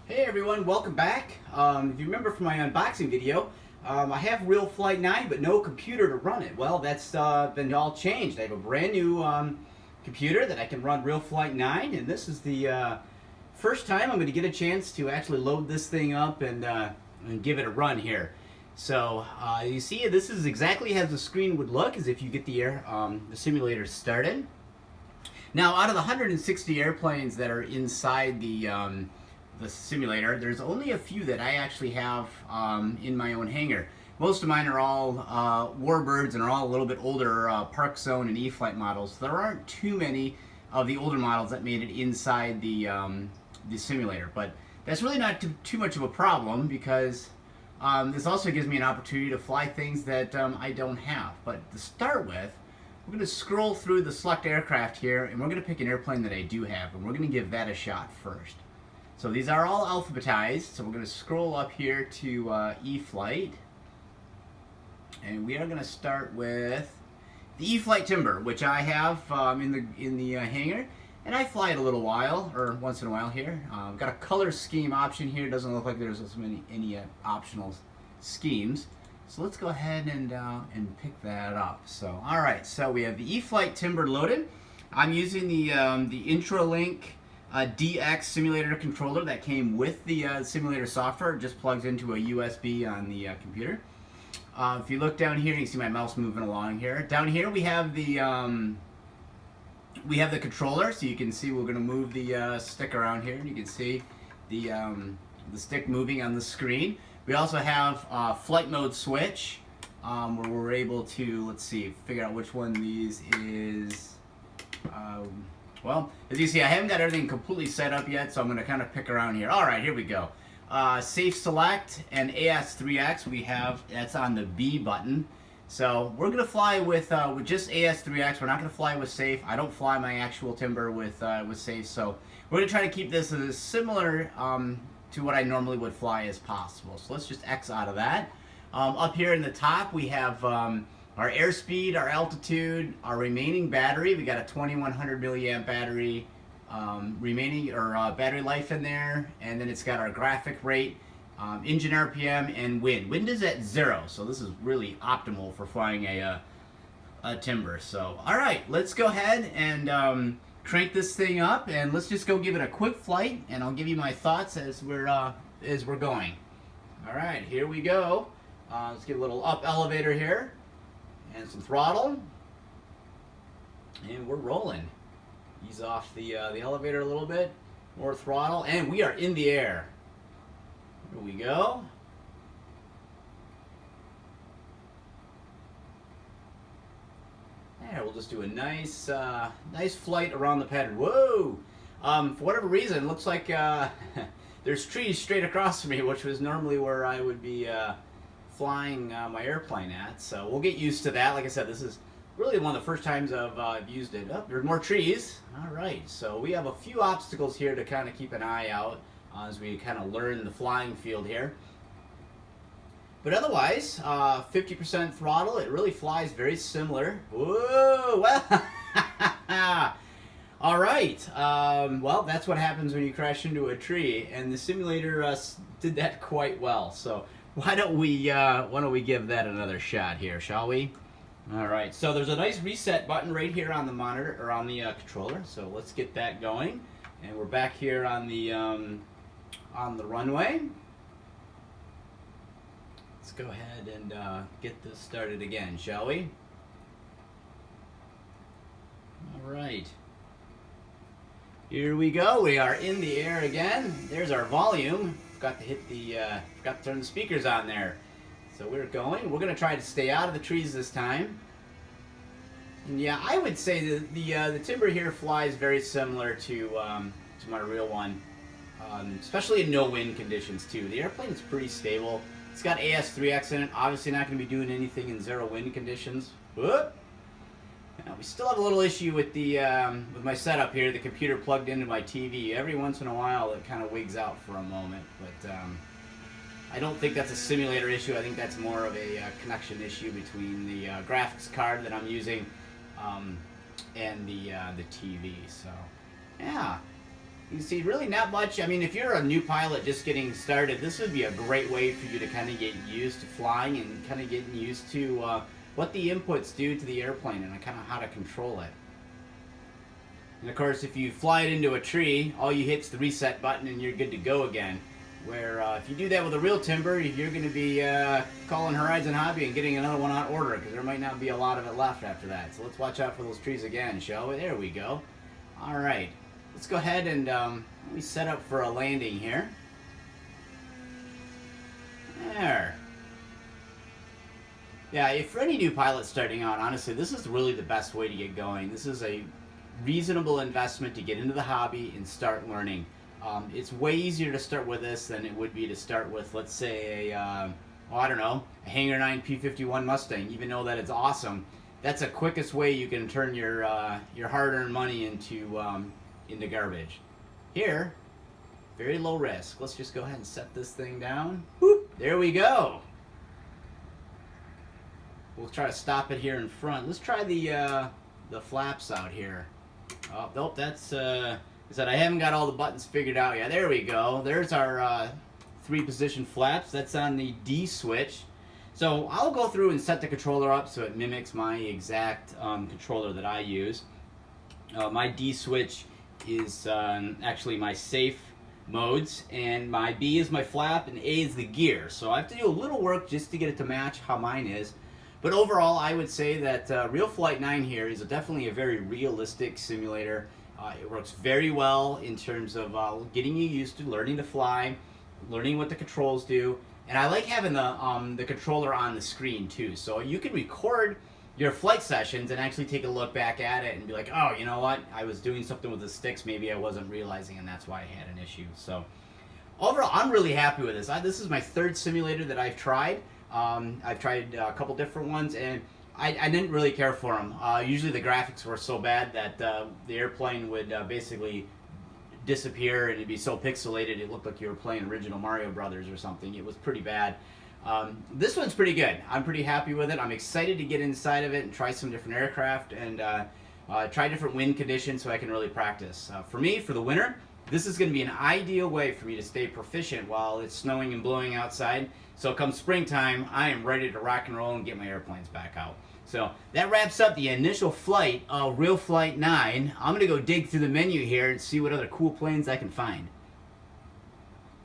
Hey everyone, welcome back. If you remember from my unboxing video, I have RealFlight 9 but no computer to run it. Well, that's been all changed. I have a brand new computer that I can run RealFlight 9, and this is the first time I'm going to get a chance to actually load this thing up and give it a run here. So you see, this is exactly how the screen would look as if you get the simulator started. Now, out of the 160 airplanes that are inside the simulator, there's only a few that I actually have in my own hangar. Most of mine are all warbirds and are all a little bit older Park Zone and E-Flite models. There aren't too many of the older models that made it inside the simulator, but that's really not too much of a problem because this also gives me an opportunity to fly things that I don't have. But to start with, we're going to scroll through the select aircraft here, and we're going to pick an airplane that I do have, and we're going to give that a shot first. So these are all alphabetized, so we're going to scroll up here to E-Flite, and we are going to start with the E-Flite Timber, which I have in the hangar, and I fly it a little while, or once in a while here. Got a color scheme option here. It doesn't look like there's any optional schemes. So let's go ahead and pick that up. So, all right, so we have the E-Flite Timber loaded. I'm using the Intralink DX simulator controller that came with the simulator software. It just plugs into a USB on the computer. If you look down here, you can see my mouse moving along here. Down here we have the controller, so you can see we're going to move the stick around here, and you can see the stick moving on the screen. We also have a flight mode switch where we're able to, let's see, figure out which one of these is. Well, as you see, I haven't got everything completely set up yet, so I'm going to kind of pick around here. All right, here we go. Safe Select and AS3X, we have, that's on the B button. So we're going to fly with just AS3X. We're not going to fly with Safe. I don't fly my actual Timber with Safe, so we're going to try to keep this as similar to what I normally would fly as possible. So let's just X out of that. Up here in the top, we have our airspeed, our altitude, our remaining battery. We got a 2100 milliamp battery remaining, or battery life in there, and then it's got our graphic rate, engine RPM, and wind. Wind is at 0, so this is really optimal for flying a Timber. So, all right, let's go ahead and crank this thing up, and let's just go give it a quick flight, and I'll give you my thoughts as we're going. All right, here we go. Let's get a little up elevator here, and some throttle, and we're rolling. Ease off the elevator a little bit, more throttle, and we are in the air. Here we go. There, we'll just do a nice flight around the pattern. Whoa! For whatever reason, it looks like there's trees straight across from me, which was normally where I would be flying my airplane at. So we'll get used to that. Like I said, this is really one of the first times I've used it. Oh, there's more trees. All right, so we have a few obstacles here to kind of keep an eye out as we kind of learn the flying field here. But otherwise, 50% throttle, it really flies very similar. Whoa, well, all right. Well, that's what happens when you crash into a tree, and the simulator did that quite well. So why don't we give that another shot here, shall we? All right. So there's a nice reset button right here on the monitor, or on the controller. So let's get that going, and we're back here on the runway. Let's go ahead and get this started again, shall we? All right. Here we go. We are in the air again. There's our volume. Forgot to hit the, forgot to turn the speakers on there. So we're going. We're going to try to stay out of the trees this time. And yeah, I would say that the Timber here flies very similar to my real one, especially in no wind conditions too. The airplane is pretty stable. It's got AS3X in it. Obviously not going to be doing anything in 0 wind conditions. Whoop. Now, we still have a little issue with the with my setup here. The computer plugged into my TV. Every once in a while, it kind of wigs out for a moment. But I don't think that's a simulator issue. I think that's more of a connection issue between the graphics card that I'm using and the TV. So, yeah. You see, really not much. I mean, if you're a new pilot just getting started, this would be a great way for you to kind of get used to flying and kind of getting used to what the inputs do to the airplane and kind of how to control it. And of course, if you fly it into a tree, all you hit's the reset button and you're good to go again. Where if you do that with a real timber, you're going to be calling Horizon Hobby and getting another one on order because there might not be a lot of it left after that. So let's watch out for those trees again, shall we? There we go. All right. Let's go ahead and let me set up for a landing here. There. Yeah, if for any new pilot starting out, honestly, this is really the best way to get going. This is a reasonable investment to get into the hobby and start learning. It's way easier to start with this than it would be to start with, let's say, a Hangar 9 P51 Mustang. Even though that it's awesome, that's the quickest way you can turn your hard-earned money into garbage. Here, very low risk. Let's just go ahead and set this thing down. Whoop, there we go. We'll try to stop it here in front. Let's try the flaps out here. Oh, nope, that's that I haven't got all the buttons figured out yet. There we go. There's our 3-position flaps. That's on the D switch. So I'll go through and set the controller up so it mimics my exact controller that I use. My D switch is actually my safe modes, and my B is my flap, and A is the gear. So I have to do a little work just to get it to match how mine is. But overall, I would say that RealFlight 9 here is definitely a very realistic simulator. It works very well in terms of getting you used to learning to fly, learning what the controls do, and I like having the controller on the screen too. So you can record your flight sessions and actually take a look back at it and be like, oh, you know what? I was doing something with the sticks maybe I wasn't realizing, and that's why I had an issue. So overall, I'm really happy with this. This is my 3rd simulator that I've tried. I've tried a couple different ones, and I didn't really care for them. Usually the graphics were so bad that the airplane would basically disappear and it'd be so pixelated it looked like you were playing original Mario Brothers or something. It was pretty bad. This one's pretty good. I'm pretty happy with it. I'm excited to get inside of it and try some different aircraft and try different wind conditions so I can really practice. For me, for the winter, this is going to be an ideal way for me to stay proficient while it's snowing and blowing outside. So come springtime, I am ready to rock and roll and get my airplanes back out. So that wraps up the initial flight of RealFlight 9. I'm going to go dig through the menu here and see what other cool planes I can find.